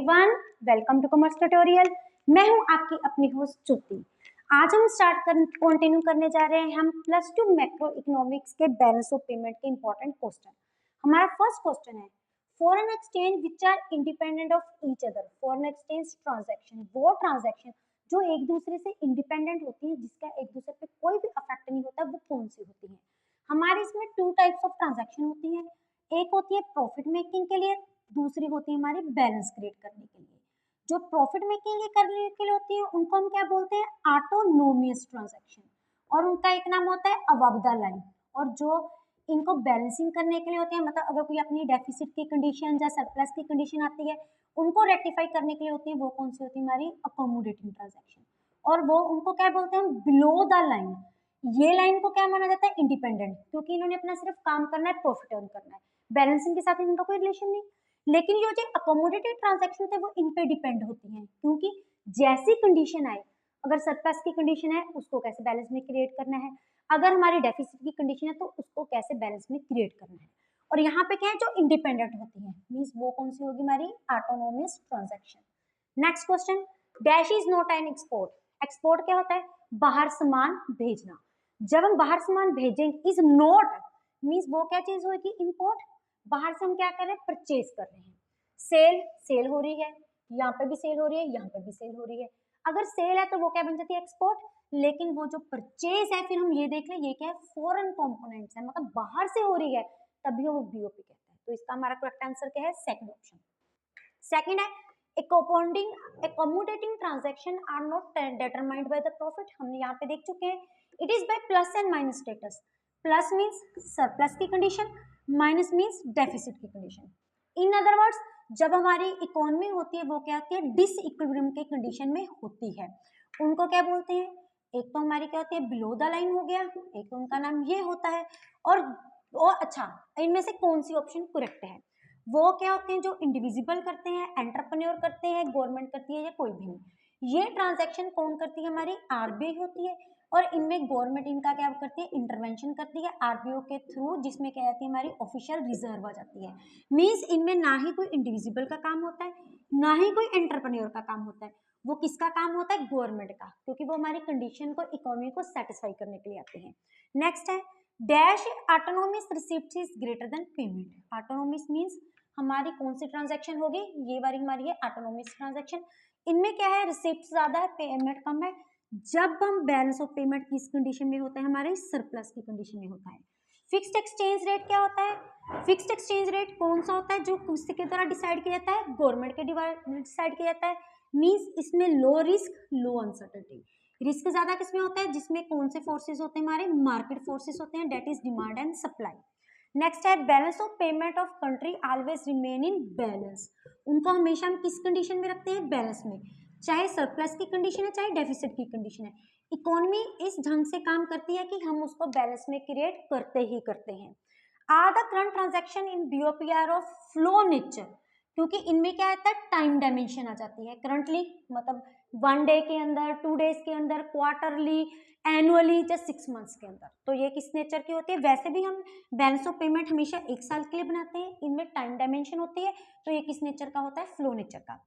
Everyone, welcome to commerce tutorial. मैं हूं आपकी अपनी होस्ट ज्योति। आज हम कंटिन्यू करने जा रहे हैं हम प्लस टू मैक्रो इकोनॉमिक्स के बैलेंस ऑफ पेमेंट के इंपॉर्टेंट क्वेश्चन। हमारा फर्स्ट क्वेश्चन है foreign exchange which are independent of each other. Foreign exchange transaction, वो ट्रांजैक्शन जो एक दूसरे से इंडिपेंडेंट होती है, जिसका एक दूसरे पे कोई भी अफेक्ट नहीं होता, वो कौन सी होती है। हमारे इसमें टू टाइप्स ऑफ ट्रांजैक्शन होती है। एक होती है प्रॉफिट मेकिंग के लिए, दूसरी होती है हमारी बैलेंस क्रिएट करने के लिए। जो प्रॉफिट मेकिंग करने के लिए होती है उनको हम क्या बोलते हैं, ऑटोनोमियस ट्रांजैक्शन, और उनका एक नाम होता है अबव द लाइन। और जो इनको बैलेंसिंग करने के लिए होते हैं, मतलब अगर कोई अपनी डेफिसिट की कंडीशन या सरप्लस की कंडीशन आती है, उनको रेक्टिफाई करने के लिए होती है, वो कौन सी होती है, हमारी अकोमोडेटिंग ट्रांजैक्शन। और वो उनको क्या बोलते हैं, बिलो द लाइन। ये लाइन को क्या माना जाता है, इंडिपेंडेंट, क्योंकि इन्होंने अपना सिर्फ काम करना है, प्रॉफिट अर्न करना है, बैलेंसिंग के साथ इनका कोई रिलेशन नहीं। लेकिन ये जो अकोमोडेटेड ट्रांजैक्शन है वो इन पे डिपेंड होती हैं, क्योंकि जैसी कंडीशन आए, अगर सरप्लस की कंडीशन है उसको कैसे बैलेंस में क्रिएट करना है, अगर हमारी डेफिसिट की कंडीशन है तो उसको कैसे बैलेंस में क्रिएट करना है। और यहाँ पे क्या है, जो इंडिपेंडेंट होती है, मींस वो कौन सी होगी, हमारी autonomous transaction. Next question, dash is not an export. Export क्या होता है, बाहर सामान भेजना। जब हम बाहर सामान भेजेंगे, इज नॉट मींस वो क्या चीज होगी, इंपोर्ट। बाहर से हम क्या कर रहे हैं, परचेज कर रहे हैं। सेल हो रही है, यहाँ पे भी सेल हो रही है, यहाँ पे भी सेल हो रही है। अगर सेल है तो वो क्या बन जाती है, एक्सपोर्ट। लेकिन वो जो परचेज है, फिर हम ये देख लें, ये क्या है, फॉरेन कंपोनेंट्स है, मतलब बाहर से हो रही है, तभी वो बीओपी कहते हैं। तो इसका हमारा करेक्ट आंसर क्या है, सेकंड ऑप्शन। सेकंड है accommodating transaction are not determined by the profit। हमने यहाँ पे देख चुके हैं, it is by plus and minus status. Plus means surplus की कंडीशन, माइनस मींस डेफिसिट की कंडीशन। इन अदर वर्ड्स, जब हमारी इकोनॉमी होती है वो क्या होती है, डिसइक्विलिब्रियम के कंडीशन में होती है। उनको क्या बोलते हैं, एक तो हमारी क्या होती है, बिलो द लाइन हो गया, एक तो उनका नाम ये होता है। और अच्छा, इनमें से कौन सी ऑप्शन करेक्ट है, वो क्या होते हैं, जो इंडिविजिबल करते हैं, एंटरप्रेन्योर करते हैं, गवर्नमेंट करती है, या कोई भी नहीं। ये ट्रांजैक्शन कौन करती है, हमारी आरबीआई होती है। और इनमें गवर्नमेंट इनका क्या करती है, इंटरवेंशन करती है आरबीओ के थ्रू, जिसमें क्या आती है, हमारी ऑफिशियल रिजर्व आ जाती है। मींस इनमें ना ही कोई इंडिविजिबल का काम होता है, ना ही कोई एंटरप्रेन्योर का काम होता है। वो किसका काम होता है, गवर्नमेंट का, क्योंकि वो हमारी कंडीशन को, इकोनॉमी को सेटिस्फाई करने के लिए आते हैं। नेक्स्ट है dash autonomous receipt is greater than payment. Autonomous means हमारी कौन सी ट्रांजैक्शन होगी, ये वाली हमारी है ऑटोनोमस ट्रांजैक्शन। इनमें क्या है, रिसिप्ट ज्यादा है, पेमेंट कम है। जब हम बैलेंस ऑफ पेमेंट किस कंडीशन में होता है, हमारे सरप्लस की कंडीशन में होता है। फिक्स्ड एक्सचेंज रेट क्या होता है, फिक्स्ड एक्सचेंज रेट कौन सा होता है, जो किसके द्वारा डिसाइड किया जाता है, गवर्नमेंट के डिसाइड किया जाता है। मींस इसमें लो रिस्क, लो अनसर्टेनिटी। रिस्क ज्यादा किसमें होता है, जिसमें कौन से फोर्सेस होते हैं, हमारे मार्केट फोर्सेस होते हैं, that is demand and supply. Next है balance of payment of country always remain in balance. उनको हमेशा हम किस कंडीशन में रखते हैं, बैलेंस में, चाहे सरप्लस की कंडीशन है, चाहे डेफिसिट की कंडीशन है। इकोनॉमी इस ढंग से काम करती है कि हम उसको बैलेंस में क्रिएट करते ही करते हैं। Are the current transaction in BOP are of flow nature, क्योंकि इनमें क्या आता है, टाइम डायमेंशन आ जाती है। करंटली मतलब 1 डे के अंदर, 2 डेज के अंदर, क्वार्टरली, एनुअली, या 6 मंथ्स के अंदर। तो ये किस नेचर की होती है, वैसे भी हम बैलेंस ऑफ पेमेंट हमेशा 1 साल के लिए बनाते हैं, इनमें टाइम डायमेंशन होती है। तो ये किस नेचर का होता है, फ्लो नेचर का।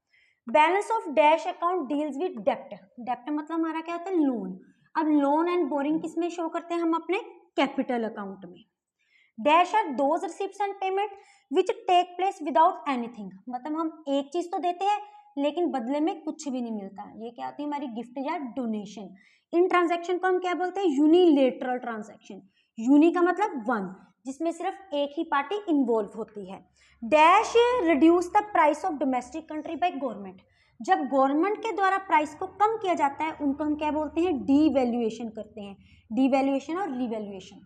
Balance of dash account deals with डेप्ट। डेप्ट मतलब हमारा क्या होता है, लोन। अब लोन एंड बोरिंग किस में शो करते हैं, हम अपने कैपिटल अकाउंट में। Dash are those receipts and payment which take place without anything. मतलब हम एक चीज तो देते हैं लेकिन बदले में कुछ भी नहीं मिलता, ये क्या होती है, हमारी गिफ्ट या डोनेशन। इन ट्रांजैक्शन को हम क्या बोलते हैं, यूनिलेटरल ट्रांजैक्शन। यूनि का मतलब वन, जिसमें सिर्फ एक ही पार्टी इन्वॉल्व होती है। Dash reduce the price of domestic country by government. जब गवर्नमेंट के द्वारा प्राइस को कम किया जाता है, उनको हम क्या बोलते हैं, डीवैल्यूएशन करते हैं। डीवैल्यूएशन और रिवैल्यूएशन।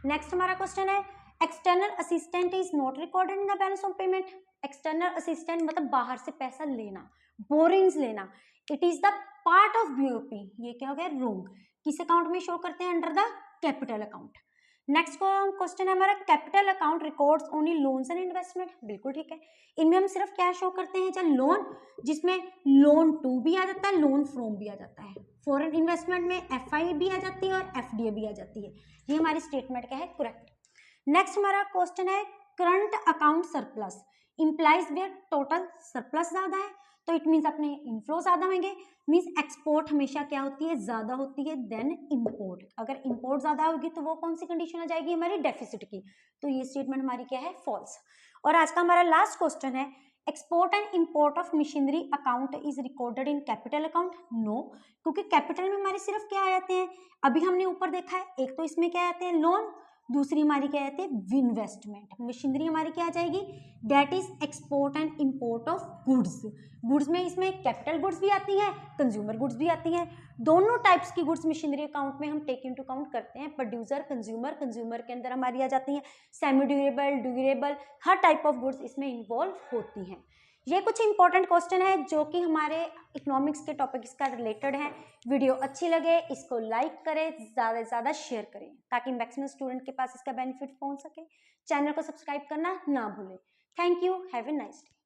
नेक्स्ट हमारा क्वेश्चन है external assistant is not recorded in the balance of payment. External assistant मतलब बाहर से पैसा लेना, बोरिंग्स लेना। It is the part of BOP, ये क्या हो गया, रोंग। किस अकाउंट में शो करते हैं, under the capital account. Next question है हमारा capital account records only loans and investment. बिल्कुल ठीक है, इनमें हम सिर्फ क्या शो करते हैं, चाहे लोन, जिसमें लोन टू भी आ जाता है, लोन फ्रॉम भी आ जाता है। फॉरेन इन्वेस्टमेंट में एफआई भी आ जाती है और एफडीए भी आ जाती है। ये हमारी स्टेटमेंट क्या है, करेक्ट। नेक्स्ट हमारा क्वेश्चन है current account surplus. Implies where total surplus ज़्यादा है, तो इट मीन्स अपने इनफ्लो ज़्यादा होंगे, मीन्स एक्सपोर्ट हमेशा क्या होती है, ज़्यादा होती है देन इम्पोर्ट। अगर इम्पोर्ट ज़्यादा होगी तो वो कौन सी कंडीशन आ जाएगी हमारी, डेफिसिट की। तो ये स्टेटमेंट हमारी क्या है, फॉल्स। और आज का हमारा लास्ट क्वेश्चन है, export and import of machinery account is recorded in capital account. No, क्योंकि कैपिटल में हमारे सिर्फ क्या आ जाते हैं, अभी हमने ऊपर देखा है, एक तो इसमें क्या आते हैं, लोन, दूसरी हमारी क्या आती है, इन्वेस्टमेंट। मशीनरी हमारी क्या आ जाएगी, that is export and import of goods. Goods में इसमें कैपिटल गुड्स भी आती हैं, कंज्यूमर गुड्स भी आती हैं, दोनों टाइप्स की गुड्स मशीनरी अकाउंट में हम टेक इनटू अकाउंट करते हैं। प्रोड्यूसर, कंज्यूमर, कंज्यूमर के अंदर हमारी आ जाती हैं semi durable, durable, her type of goods इसमें इन्वॉल्व होती हैं। ये कुछ इंपॉर्टेंट क्वेश्चन है जो कि हमारे इकोनॉमिक्स के टॉपिक्स का रिलेटेड है। वीडियो अच्छी लगे इसको लाइक करें, ज़्यादा से ज़्यादा शेयर करें ताकि मैक्सिमम स्टूडेंट के पास इसका बेनिफिट पहुंच सके। चैनल को सब्सक्राइब करना ना भूलें। Thank you, have a nice day.